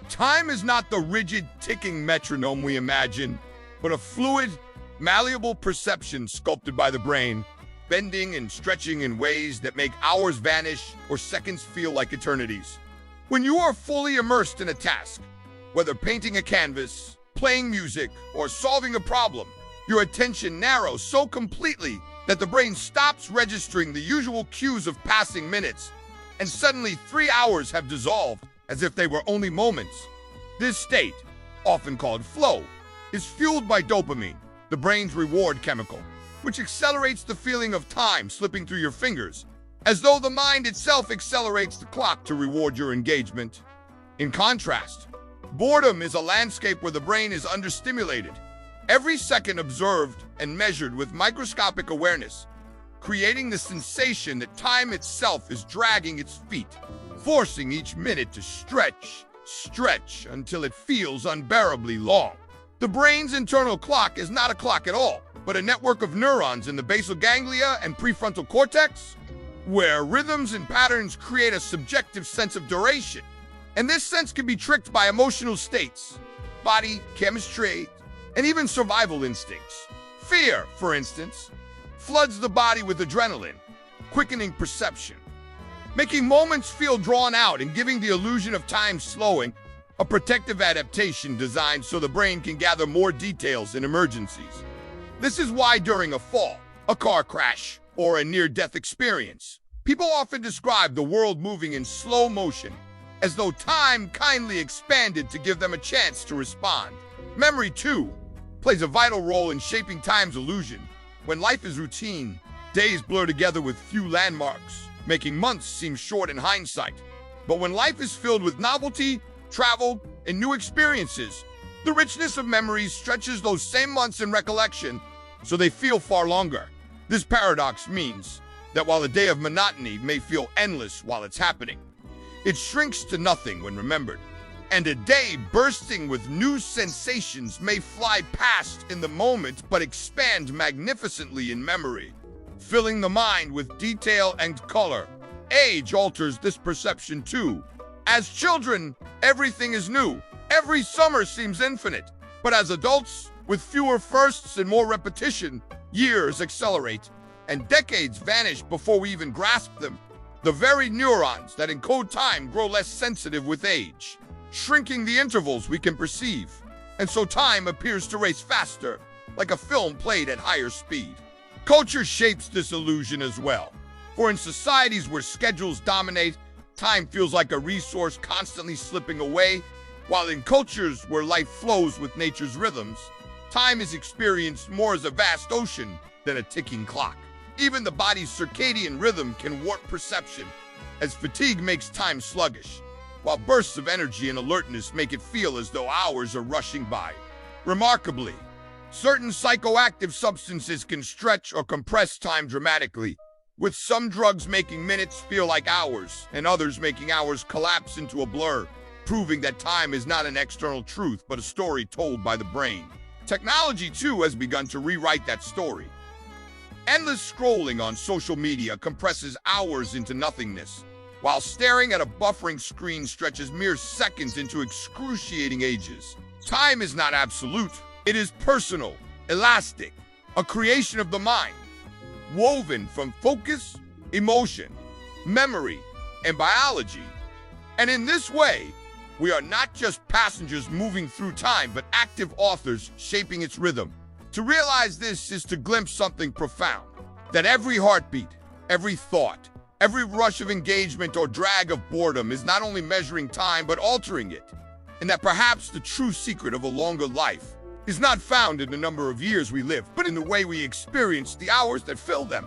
Time is not the rigid, ticking metronome we imagine, but a fluid, malleable perception sculpted by the brain, bending and stretching in ways that make hours vanish or seconds feel like eternities. When you are fully immersed in a task, whether painting a canvas, playing music, or solving a problem, your attention narrows so completely that the brain stops registering the usual cues of passing minutes, and suddenly 3 hours have dissolved as if they were only moments. This state, often called flow, is fueled by dopamine, the brain's reward chemical, which accelerates the feeling of time slipping through your fingers, as though the mind itself accelerates the clock to reward your engagement. In contrast, boredom is a landscape where the brain is understimulated, every second observed and measured with microscopic awareness, creating the sensation that time itself is dragging its feet, forcing each minute to stretch until it feels unbearably long. The brain's internal clock is not a clock at all, but a network of neurons in the basal ganglia and prefrontal cortex, where rhythms and patterns create a subjective sense of duration. And this sense can be tricked by emotional states, body chemistry, and even survival instincts. Fear, for instance, floods the body with adrenaline, quickening perception, making moments feel drawn out and giving the illusion of time slowing, a protective adaptation designed so the brain can gather more details in emergencies. This is why during a fall, a car crash, or a near-death experience, people often describe the world moving in slow motion, as though time kindly expanded to give them a chance to respond. Memory, too, plays a vital role in shaping time's illusion. When life is routine, days blur together with few landmarks, making months seem short in hindsight. But when life is filled with novelty, travel, and new experiences, the richness of memories stretches those same months in recollection, so they feel far longer. This paradox means that while a day of monotony may feel endless while it's happening, it shrinks to nothing when remembered. And a day bursting with new sensations may fly past in the moment but expand magnificently in memory, filling the mind with detail and color. Age alters this perception too. As children, everything is new. Every summer seems infinite. But as adults, with fewer firsts and more repetition, years accelerate, and decades vanish before we even grasp them. The very neurons that encode time grow less sensitive with age, shrinking the intervals we can perceive. And so time appears to race faster, like a film played at higher speed. Culture shapes this illusion as well. For in societies where schedules dominate, time feels like a resource constantly slipping away, while in cultures where life flows with nature's rhythms, time is experienced more as a vast ocean than a ticking clock. Even the body's circadian rhythm can warp perception, as fatigue makes time sluggish, while bursts of energy and alertness make it feel as though hours are rushing by. Remarkably, certain psychoactive substances can stretch or compress time dramatically, with some drugs making minutes feel like hours and others making hours collapse into a blur, proving that time is not an external truth but a story told by the brain. Technology, too, has begun to rewrite that story. Endless scrolling on social media compresses hours into nothingness, while staring at a buffering screen stretches mere seconds into excruciating ages. Time is not absolute. It is personal, elastic, a creation of the mind, woven from focus, emotion, memory, and biology. And in this way, we are not just passengers moving through time, but active authors shaping its rhythm. To realize this is to glimpse something profound, that every heartbeat, every thought, every rush of engagement or drag of boredom is not only measuring time, but altering it. And that perhaps the true secret of a longer life is not found in the number of years we live, but in the way we experience the hours that fill them.